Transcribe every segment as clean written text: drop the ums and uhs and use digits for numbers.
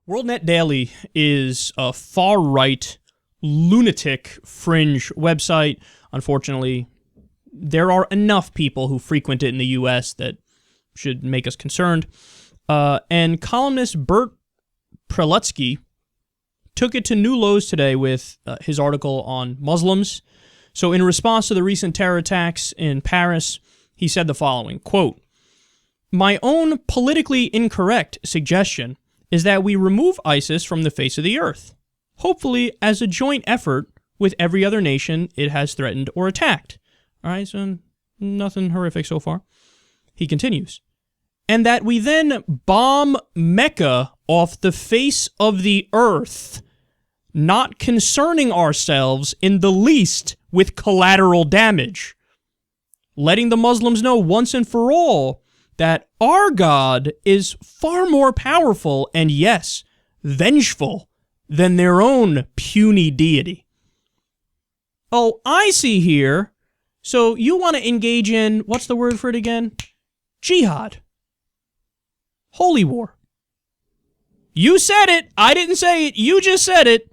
WorldNet Daily is a far-right, lunatic fringe website. Unfortunately, there are enough people who frequent it in the U.S. that should make us concerned. And columnist Bert Prelutsky took it to new lows today with his article on Muslims. So in response to the recent terror attacks in Paris, he said the following, quote, "My own politically incorrect suggestion is that we remove ISIS from the face of the earth, hopefully as a joint effort with every other nation it has threatened or attacked." All right, so nothing horrific so far. He continues, "And that we then bomb Mecca off the face of the earth, not concerning ourselves in the least with collateral damage, letting the Muslims know once and for all that our God is far more powerful and, yes, vengeful than their own puny deity." Oh, I see here. So you want to engage in, what's the word for it again? Jihad. Holy war. You said it. I didn't say it. You just said it.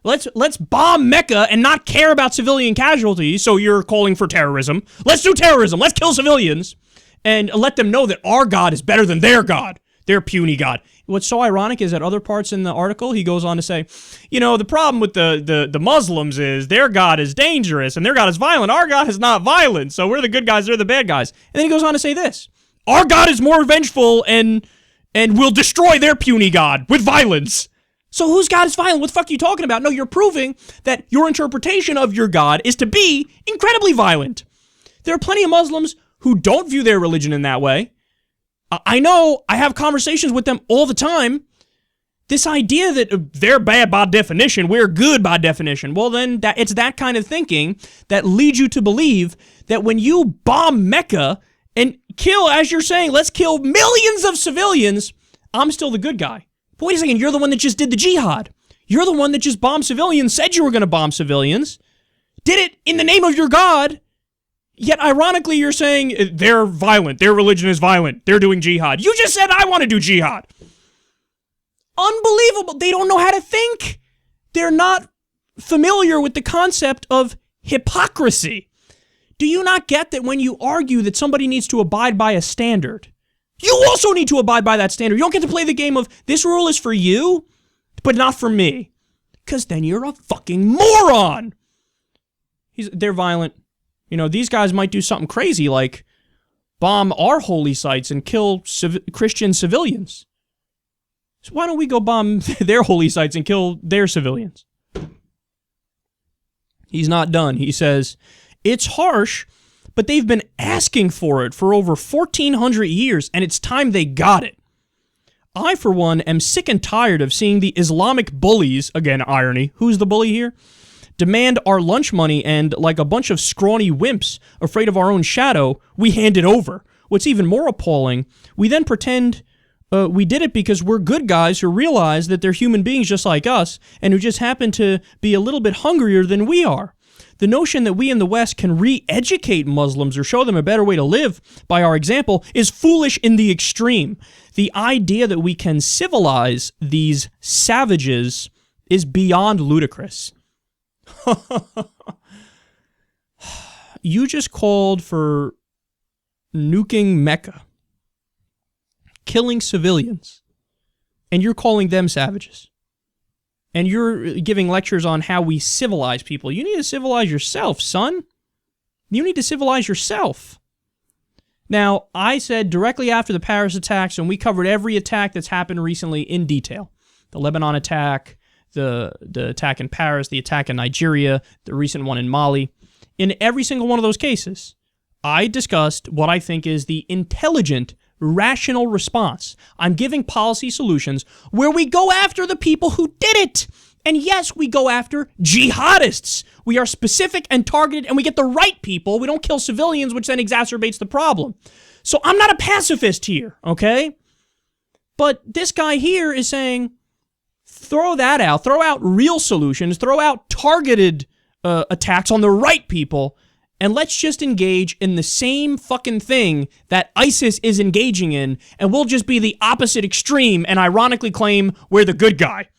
Let's bomb Mecca and not care about civilian casualties, so you're calling for terrorism. Let's do terrorism. Let's kill civilians and let them know that our God is better than their God, their puny God. What's so ironic is that other parts in the article, he goes on to say, you know, the problem with the Muslims is their God is dangerous and their God is violent. Our God is not violent, so we're the good guys, they're the bad guys. And then he goes on to say this, our God is more vengeful and will destroy their puny God with violence. So whose God is violent? What the fuck are you talking about? No, you're proving that your interpretation of your God is to be incredibly violent. There are plenty of Muslims who don't view their religion in that way. I know, I have conversations with them all the time. This idea that they're bad by definition, we're good by definition, well then, it's that kind of thinking that leads you to believe that when you bomb Mecca and kill, as you're saying, let's kill millions of civilians, I'm still the good guy. But wait a second, you're the one that just did the jihad. You're the one that just bombed civilians, said you were going to bomb civilians, did it in the name of your God, yet ironically you're saying they're violent, their religion is violent, they're doing jihad. You just said I want to do jihad. Unbelievable. They don't know how to think. They're not familiar with the concept of hypocrisy. Do you not get that when you argue that somebody needs to abide by a standard, you also need to abide by that standard? You don't get to play the game of this rule is for you, but not for me. Because then you're a fucking moron. They're violent. You know, these guys might do something crazy like bomb our holy sites and kill Christian civilians. So why don't we go bomb their holy sites and kill their civilians? He's not done. He says, it's harsh, but they've been asking for it for over 1,400 years, and it's time they got it. I, for one, am sick and tired of seeing the Islamic bullies, again, irony, who's the bully here? Demand our lunch money and, like a bunch of scrawny wimps afraid of our own shadow, we hand it over. What's even more appalling, we then pretend we did it because we're good guys who realize that they're human beings just like us and who just happen to be a little bit hungrier than we are. The notion that we in the West can re-educate Muslims or show them a better way to live by our example is foolish in the extreme. The idea that we can civilize these savages is beyond ludicrous. You just called for nuking Mecca, killing civilians, and you're calling them savages. And you're giving lectures on how we civilize people. You need to civilize yourself, son. You need to civilize yourself. Now, I said directly after the Paris attacks, and we covered every attack that's happened recently in detail. The Lebanon attack, the attack in Paris, the attack in Nigeria, the recent one in Mali. In every single one of those cases, I discussed what I think is the intelligent, rational response. I'm giving policy solutions where we go after the people who did it. And yes, we go after jihadists. We are specific and targeted, and we get the right people. We don't kill civilians, which then exacerbates the problem. So I'm not a pacifist here, okay? But this guy here is saying, throw that out. Throw out real solutions. Throw out targeted attacks on the right people, and let's just engage in the same fucking thing that ISIS is engaging in, and we'll just be the opposite extreme and ironically claim we're the good guy.